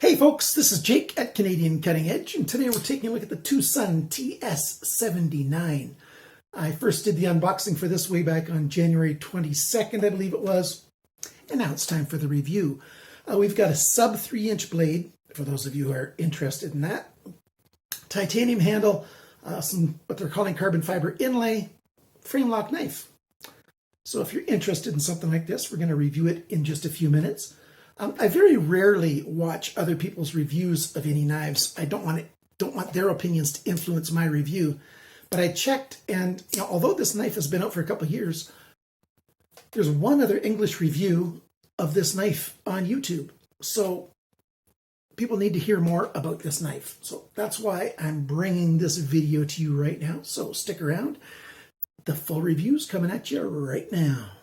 Hey folks, this is Jake at Canadian Cutting Edge, and today we're taking a look at the TwoSun TS79. I first did the unboxing for this way back on January 22nd, I believe it was, and now it's time for the review. We've got a sub 3-inch blade, for those of you who are interested in that. Titanium handle, some what they're calling carbon fiber inlay, frame lock knife. So if you're interested in something like this, we're going to review it in just a few minutes. I very rarely watch other people's reviews of any knives. I don't want their opinions to influence my review. But I checked, and although this knife has been out for a couple of years, there's one other English review of this knife on YouTube. So people need to hear more about this knife. So that's why I'm bringing this video to you right now. So stick around. The full review's coming at you right now.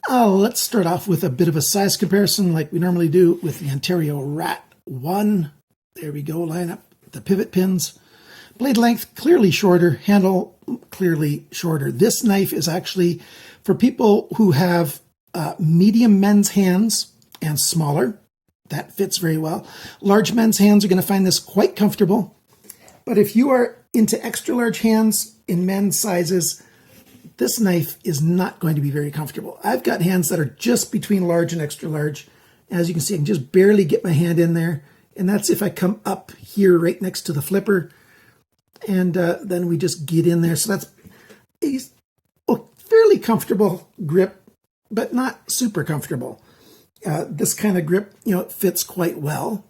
Let's start off with a bit of a size comparison like we normally do with the Ontario Rat 1. There we go, line up the pivot pins. Blade length, clearly shorter. Handle, clearly shorter. This knife is actually for people who have medium men's hands and smaller. That fits very well. Large men's hands are going to find this quite comfortable. But if you are into extra large hands in men's sizes, this knife is not going to be very comfortable. I've got hands that are just between large and extra large. As you can see, I can just barely get my hand in there. And that's if I come up here right next to the flipper. And then we just get in there. So that's a fairly comfortable grip, but not super comfortable. This kind of grip, it fits quite well.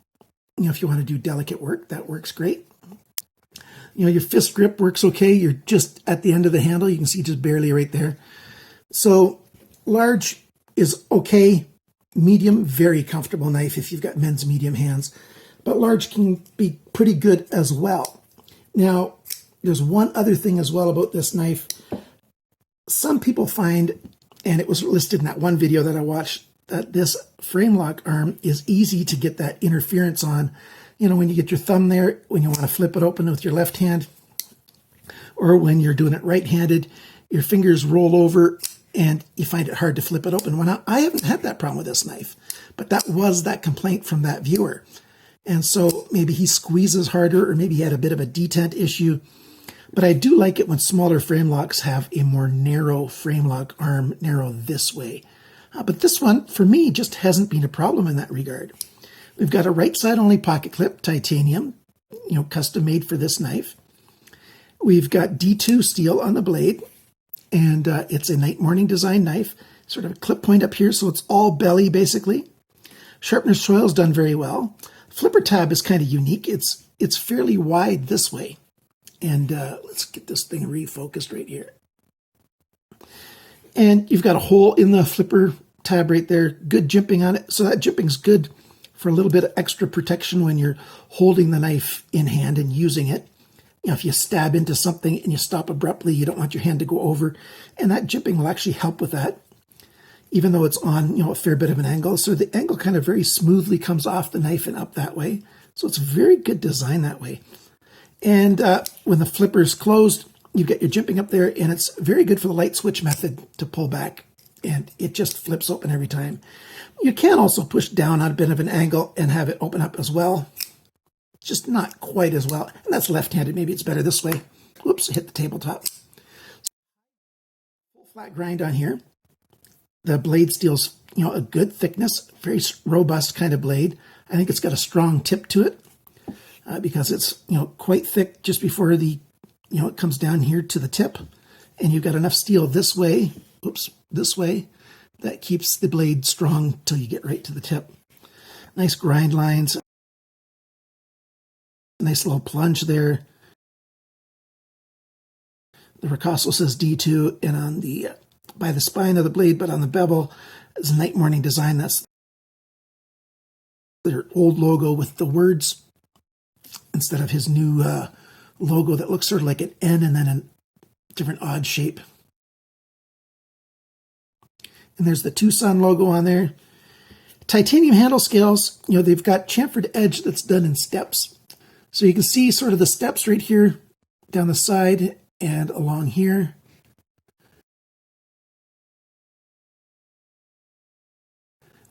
If you want to do delicate work, that works great. Your fist grip works okay. You're just at the end of the handle. You can see just barely right there. So large is okay. Medium, very comfortable knife if you've got men's medium hands. But large can be pretty good as well. Now, there's one other thing as well about this knife. Some people find, and it was listed in that one video that I watched, that this frame lock arm is easy to get that interference on. When you get your thumb there, when you want to flip it open with your left hand, or when you're doing it right-handed, your fingers roll over and you find it hard to flip it open. Well, I haven't had that problem with this knife, but that was that complaint from that viewer. And so maybe he squeezes harder, or maybe he had a bit of a detent issue. But I do like it when smaller frame locks have a more narrow frame lock arm, narrow this way. But this one, for me, just hasn't been a problem in that regard. We've got a right side only pocket clip, titanium, custom made for this knife. We've got D2 steel on the blade, and it's a night morning design knife. Sort of a clip point up here, so it's all belly basically. Sharpener's choil is done very well. Flipper tab is kind of unique. It's fairly wide this way. And let's get this thing refocused right here. And you've got a hole in the flipper tab right there. Good jimping on it. So that jimping's good for a little bit of extra protection when you're holding the knife in hand and using it. If you stab into something and you stop abruptly, you don't want your hand to go over. And that jimping will actually help with that, even though it's on a fair bit of an angle. So the angle kind of very smoothly comes off the knife and up that way. So it's very good design that way. And when the flipper is closed, you get your jimping up there, and it's very good for the light switch method to pull back. And it just flips open every time. You can also push down on a bit of an angle and have it open up as well. Just not quite as well. And that's left-handed. Maybe it's better this way. Whoops, hit the tabletop. Full flat grind on here. The blade steel's, a good thickness, very robust kind of blade. I think it's got a strong tip to it because it's, quite thick just before the, it comes down here to the tip. And you've got enough steel this way, this way, that keeps the blade strong till you get right to the tip. Nice grind lines. Nice little plunge there. The Ricasso says D2, and on the by the spine of the blade, but on the bevel is a night morning design. That's their old logo with the words instead of his new logo that looks sort of like an N and then a different odd shape. And there's the TwoSun logo on there. Titanium handle scales, they've got chamfered edge that's done in steps. So you can see sort of the steps right here down the side and along here.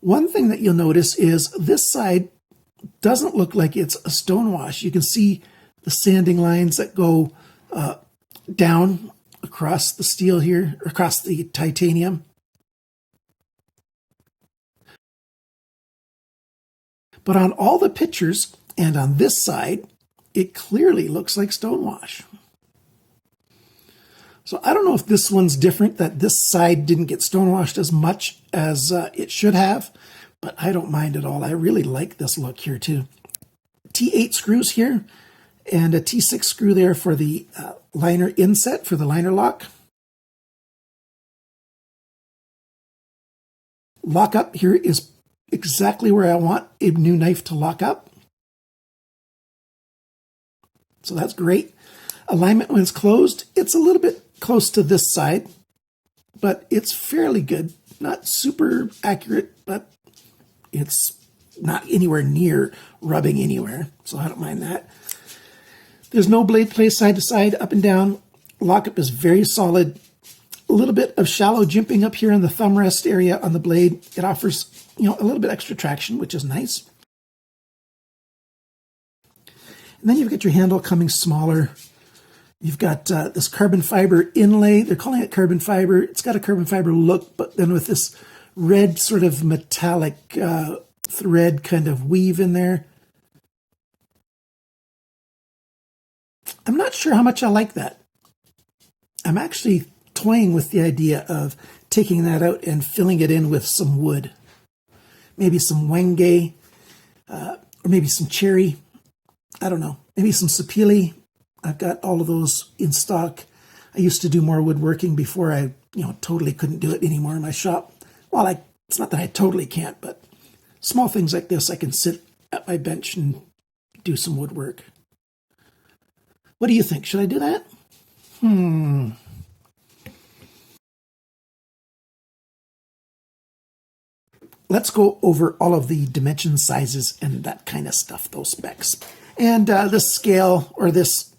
One thing that you'll notice is this side doesn't look like it's a stone wash. You can see the sanding lines that go down across the steel here, across the titanium. But on all the pictures and on this side, it clearly looks like stonewash. So I don't know if this one's different, that this side didn't get stonewashed as much as it should have, but I don't mind at all. I really like this look here too. T8 screws here and a T6 screw there for the liner inset for the liner lock. Lock up here is exactly where I want a new knife to lock up. So that's great. Alignment when it's closed, it's a little bit close to this side, but it's fairly good. Not super accurate, but it's not anywhere near rubbing anywhere, so I don't mind that. There's no blade place side to side, up and down. Lockup is very solid. A little bit of shallow jimping up here in the thumb rest area on the blade. It offers, a little bit extra traction, which is nice. And then you've got your handle coming smaller. You've got this carbon fiber inlay. They're calling it carbon fiber. It's got a carbon fiber look, but then with this red sort of metallic thread kind of weave in there. I'm not sure how much I like that. I'm actually toying with the idea of taking that out and filling it in with some wood. Maybe some wenge, or maybe some cherry. I don't know. Maybe some sapele. I've got all of those in stock. I used to do more woodworking before I, totally couldn't do it anymore in my shop. Well, it's not that I totally can't, but small things like this, I can sit at my bench and do some woodwork. What do you think? Should I do that? Let's go over all of the dimension sizes and that kind of stuff, those specs. And this scale or this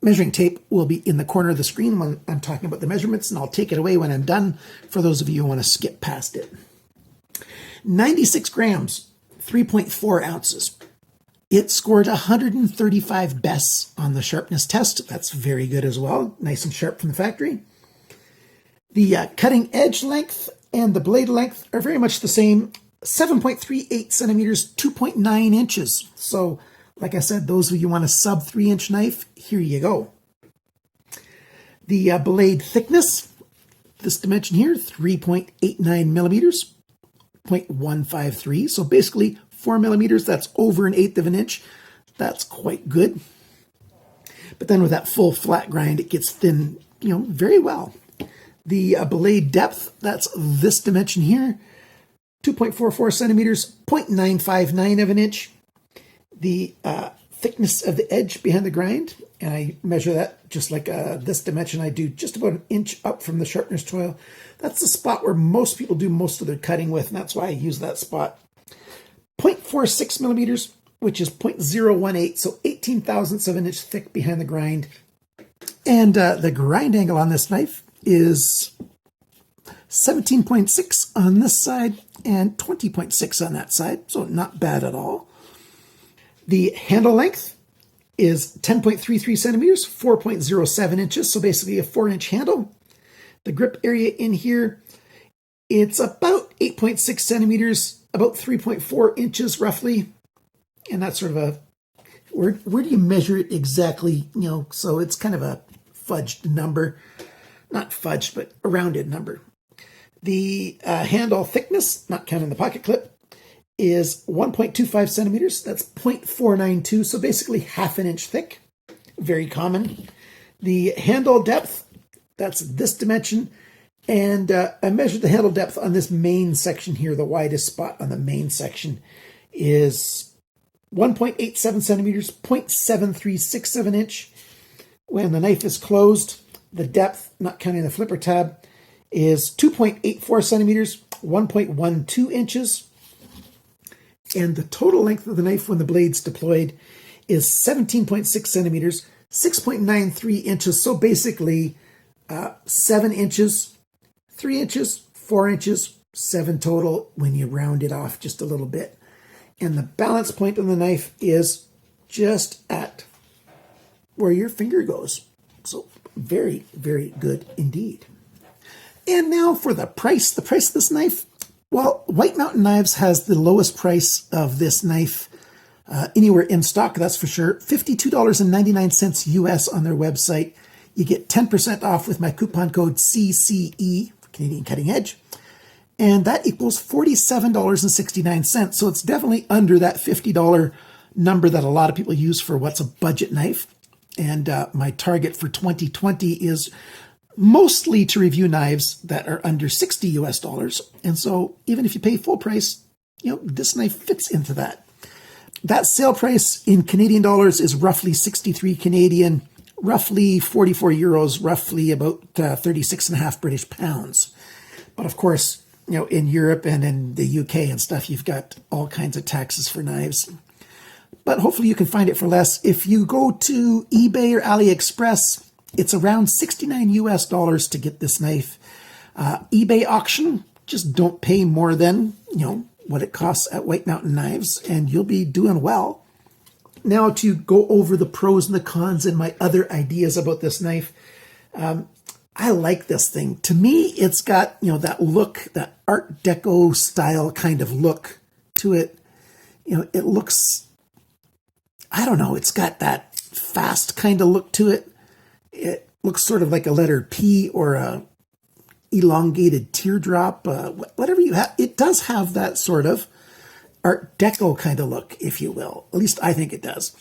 measuring tape will be in the corner of the screen when I'm talking about the measurements, and I'll take it away when I'm done for those of you who want to skip past it. 96 grams, 3.4 ounces. It scored 135 bests on the sharpness test. That's very good as well. Nice and sharp from the factory. The cutting edge length and the blade length are very much the same. 7.38 centimeters, 2.9 inches. So, like I said, those of you who want a sub 3-inch knife, here you go. The blade thickness, this dimension here, 3.89 millimeters, 0.153. So basically 4 millimeters, that's over 1/8 of an inch. That's quite good. But then with that full flat grind, it gets thin, very well. The blade depth, that's this dimension here, 2.44 centimeters, 0.959 of an inch. The thickness of the edge behind the grind, and I measure that just like this dimension. I do just about 1 inch up from the sharpener's tool. That's the spot where most people do most of their cutting with, and that's why I use that spot. 0.46 millimeters, which is 0.018, so 18 thousandths of an inch thick behind the grind. And the grind angle on this knife is 17.6 on this side and 20.6 on that side, so not bad at all. The handle length is 10.33 centimeters, 4.07 inches, so basically a 4-inch handle. The grip area in here, it's about 8.6 centimeters, about 3.4 inches roughly. And that's sort of a, where do you measure it exactly? So it's kind of a fudged number. Not fudged, but a rounded number. The handle thickness, not counting the pocket clip, is 1.25 centimeters. That's 0.492, so basically 1/2 inch thick. Very common. The handle depth, that's this dimension. And I measured the handle depth on this main section here. The widest spot on the main section is 1.87 centimeters, 0.736 of an inch. When the knife is closed, the depth, not counting the flipper tab, is 2.84 centimeters, 1.12 inches. And the total length of the knife when the blade's deployed is 17.6 centimeters, 6.93 inches. So basically 7 inches, 3 inches, 4 inches, 7 total when you round it off just a little bit. And the balance point on the knife is just at where your finger goes. So very, very good indeed. And now for the price. The price of this knife. Well, White Mountain Knives has the lowest price of this knife anywhere in stock, that's for sure. $52.99 US on their website. You get 10% off with my coupon code CCE, Canadian Cutting Edge. And that equals $47.69. So it's definitely under that $50 number that a lot of people use for what's a budget knife. And my target for 2020 is mostly to review knives that are under 60 US dollars. And so even if you pay full price, this knife fits into that. That sale price in Canadian dollars is roughly 63 Canadian, roughly 44 euros, roughly about 36.5 British pounds. But of course, in Europe and in the UK and stuff, you've got all kinds of taxes for knives. But hopefully you can find it for less. If you go to eBay or AliExpress, it's around 69 US dollars to get this knife. eBay auction, just don't pay more than, what it costs at White Mountain Knives, and you'll be doing well. Now to go over the pros and the cons and my other ideas about this knife. I like this thing. To me, it's got, that look, that Art Deco style kind of look to it. It looks, I don't know, it's got that fast kind of look to it. It looks sort of like a letter P or a elongated teardrop, whatever you have. It does have that sort of Art Deco kind of look, if you will. At least I think it does.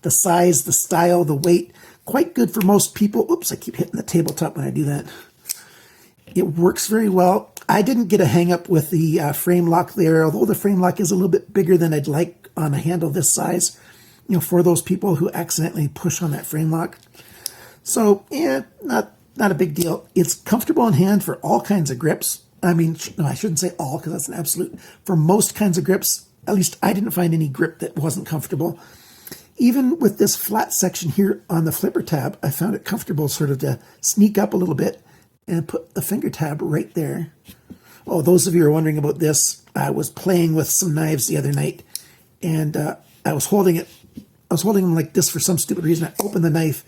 The size, the style, the weight, quite good for most people. Oops, I keep hitting the tabletop when I do that. It works very well. I didn't get a hang up with the frame lock there, although the frame lock is a little bit bigger than I'd like on a handle this size, for those people who accidentally push on that frame lock. So, yeah, not a big deal. It's comfortable in hand for all kinds of grips. I mean, no, I shouldn't say all because that's an absolute. For most kinds of grips, at least I didn't find any grip that wasn't comfortable. Even with this flat section here on the flipper tab, I found it comfortable sort of to sneak up a little bit and put the finger tab right there. Oh, those of you who are wondering about this, I was playing with some knives the other night, and I was holding them like this for some stupid reason. I opened the knife,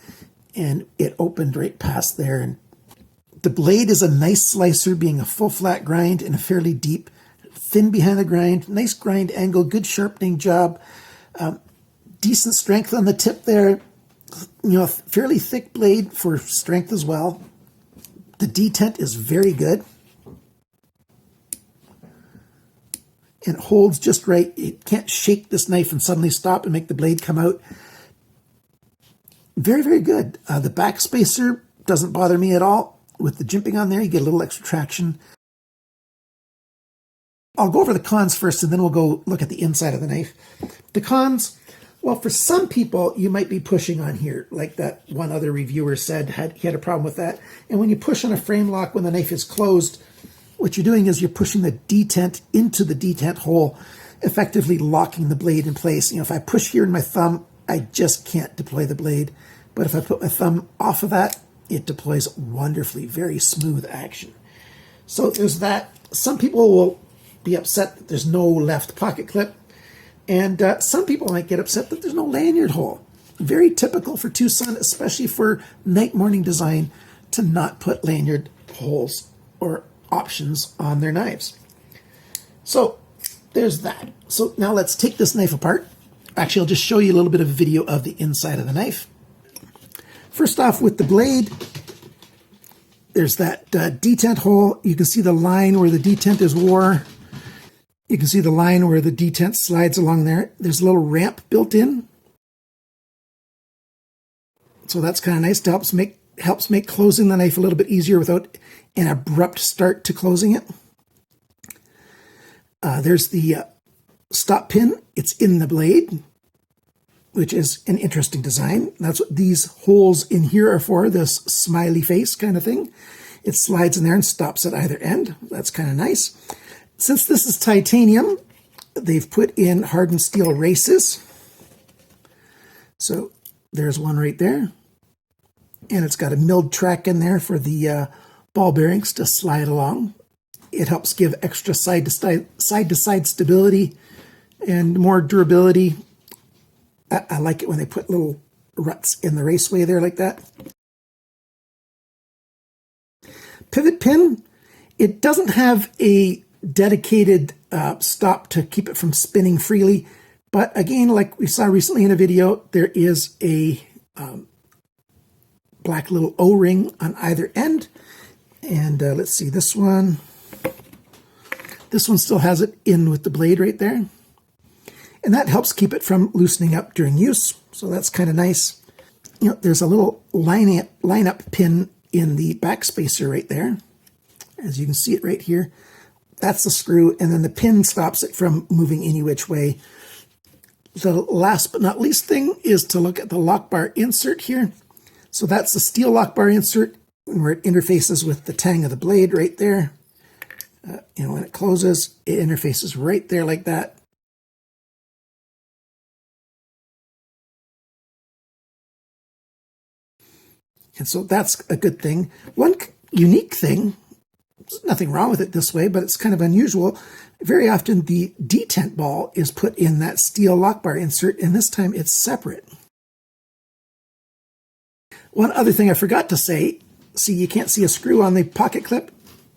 and it opened right past there. And the blade is a nice slicer, being a full flat grind and a fairly deep, thin behind the grind, nice grind angle, good sharpening job, decent strength on the tip there, fairly thick blade for strength as well. The detent is very good. And holds just right. You can't shake this knife and suddenly stop and make the blade come out. Very, very good. The back spacer doesn't bother me at all. With the jimping on there, you get a little extra traction. I'll go over the cons first, and then we'll go look at the inside of the knife. The cons, well, for some people, you might be pushing on here, like that one other reviewer said he had a problem with that. And when you push on a frame lock when the knife is closed, what you're doing is you're pushing the detent into the detent hole, effectively locking the blade in place. If I push here in my thumb, I just can't deploy the blade. But if I put my thumb off of that, it deploys wonderfully, very smooth action. So there's that. Some people will be upset that there's no left pocket clip. And some people might get upset that there's no lanyard hole. Very typical for TwoSun, especially for night morning design, to not put lanyard holes or options on their knives. So there's that. So now let's take this knife apart. Actually, I'll just show you a little bit of a video of the inside of the knife. First off, with the blade, there's that detent hole. You can see the line where the detent is wore. You can see the line where the detent slides along there. There's a little ramp built in. So that's kind of nice. To helps make closing the knife a little bit easier without an abrupt start to closing it. There's the stop pin. It's in the blade, which is an interesting design. That's what these holes in here are for, this smiley face kind of thing. It slides in there and stops at either end. That's kind of nice. Since this is titanium, they've put in hardened steel races. So there's one right there. And it's got a milled track in there for the ball bearings to slide along. It helps give extra side-to-side stability and more durability. I like it when they put little ruts in the raceway there like that. Pivot pin, it doesn't have a dedicated stop to keep it from spinning freely. But again, like we saw recently in a video, there is a black little O-ring on either end. And let's see, this one still has it in with the blade right there. And that helps keep it from loosening up during use. So that's kind of nice. You know, there's a little line-up pin in the back spacer right there. As you can see it right here. That's the screw, and then the pin stops it from moving any which way. The last but not least thing is to look at the lock bar insert here. So that's the steel lock bar insert where it interfaces with the tang of the blade right there. You know, when it closes, it interfaces right there like that. And so that's a good thing. One unique thing, there's nothing wrong with it this way, but it's kind of unusual. Very often the detent ball is put in that steel lock bar insert, and this time it's separate. One other thing I forgot to say, see, you can't see a screw on the pocket clip.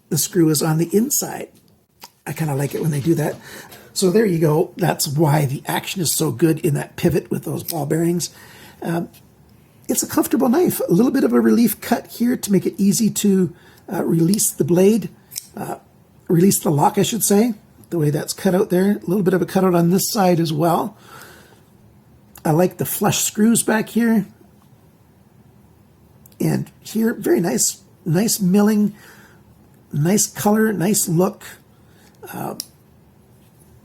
The screw is on the inside. I kind of like it when they do that. So there you go. That's why the action is so good in that pivot with those ball bearings. It's a comfortable knife. A little bit of a relief cut here to make it easy to release the blade, release the lock, I should say, the way that's cut out there. A little bit of a cutout on this side as well. I like the flush screws back here. And here, very nice, nice milling, nice color, nice look.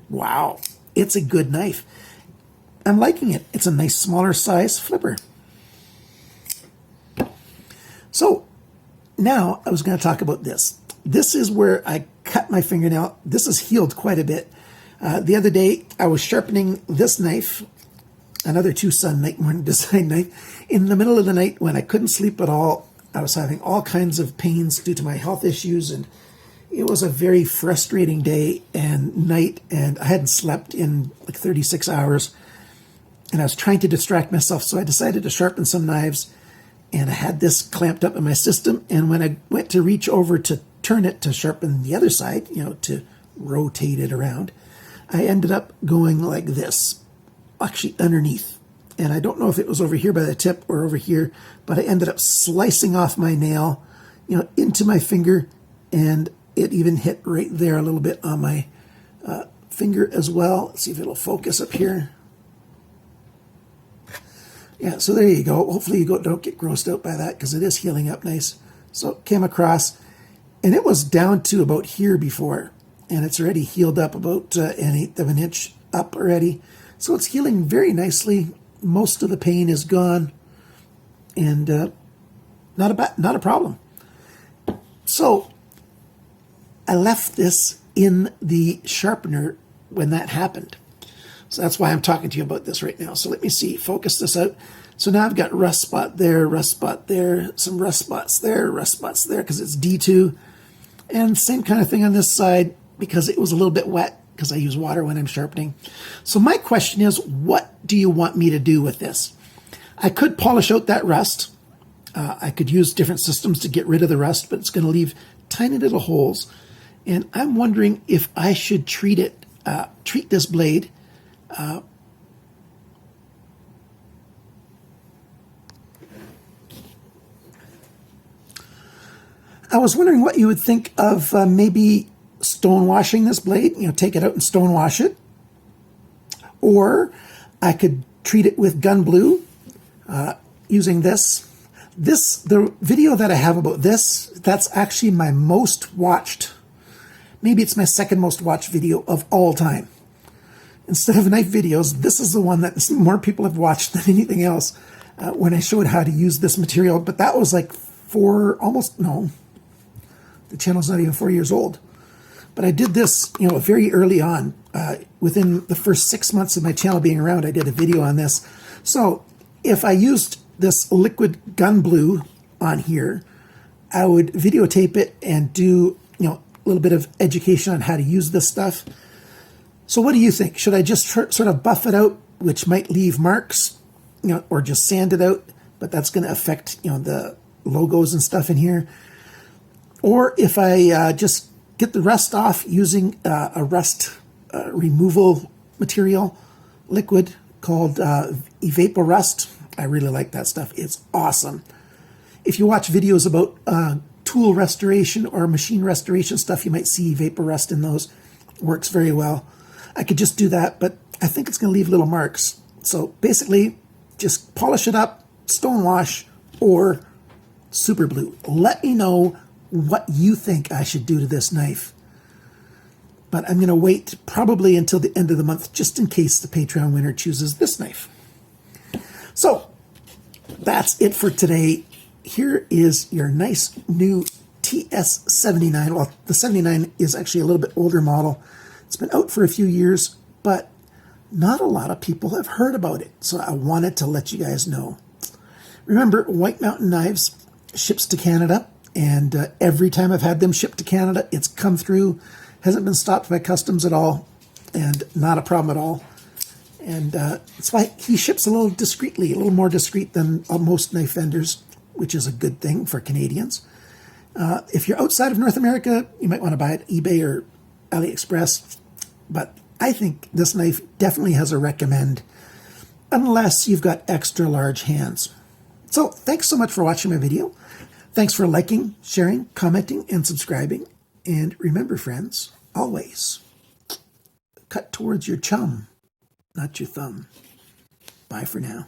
Wow, it's a good knife. I'm liking it. It's a nice smaller size flipper. So now I was going to talk about this. This is where I cut my fingernail. This is healed quite a bit. The other day I was sharpening this knife, another TwoSun Night Morning Design knife, in the middle of the night when I couldn't sleep at all. I was having all kinds of pains due to my health issues, and it was a very frustrating day and night, and I hadn't slept in like 36 hours, and I was trying to distract myself, so I decided to sharpen some knives. And I had this clamped up in my system, and when I went to reach over to turn it to sharpen the other side, you know, to rotate it around, I ended up going like this, actually underneath. And I don't know if it was over here by the tip or over here, but I ended up slicing off my nail, you know, into my finger, and it even hit right there a little bit on my finger as well. Let's see if it'll focus up here. Yeah, so there you go. Hopefully you don't get grossed out by that because it is healing up nice. So it came across, and it was down to about here before, and it's already healed up about 1/8 of an inch up already. So it's healing very nicely. Most of the pain is gone, and not a problem. So I left this in the sharpener when that happened. So that's why I'm talking to you about this right now. So let me see, focus this out. So now I've got rust spot there, some rust spots there, because it's D2. And same kind of thing on this side because it was a little bit wet because I use water when I'm sharpening. So my question is, what do you want me to do with this? I could polish out that rust. I could use different systems to get rid of the rust, but it's going to leave tiny little holes. And I'm wondering if I should treat this blade I was wondering what you would think of maybe stone washing this blade, you know, take it out and stone wash it. Or I could treat it with gun blue using this. The video that I have about this, that's actually my most watched, maybe it's my second most watched video of all time. Instead of knife videos, this is the one that more people have watched than anything else when I showed how to use this material. But that was like the channel's not even 4 years old. But I did this, you know, very early on. Within the first 6 months of my channel being around, I did a video on this. So if I used this liquid gun blue on here, I would videotape it and do, you know, little bit of education on how to use this stuff. So what do you think? Should I just sort of buff it out, which might leave marks, or just sand it out, but that's going to affect, the logos and stuff in here? Or if I just get the rust off using a rust removal material, liquid called Evaporust. I really like that stuff. It's awesome. If you watch videos about tool restoration or machine restoration stuff, you might see Evaporust in those. Works very well. I could just do that, but I think it's going to leave little marks. So basically, just polish it up, stone wash, or super glue. Let me know what you think I should do to this knife. But I'm going to wait probably until the end of the month, just in case the Patreon winner chooses this knife. So that's it for today. Here is your nice new TS79. Well, the 79 is actually a little bit older model. It's been out for a few years, but not a lot of people have heard about it. So I wanted to let you guys know. Remember, White Mountain Knives ships to Canada, and every time I've had them shipped to Canada, it's come through, hasn't been stopped by customs at all, and not a problem at all. And that's why he ships a little discreetly, a little more discreet than most knife vendors, which is a good thing for Canadians. If you're outside of North America, you might want to buy it eBay or AliExpress, but I think this knife definitely has a recommend, unless you've got extra large hands. So thanks so much for watching my video. Thanks for liking, sharing, commenting, and subscribing. And remember, friends, always cut towards your chum, not your thumb. Bye for now.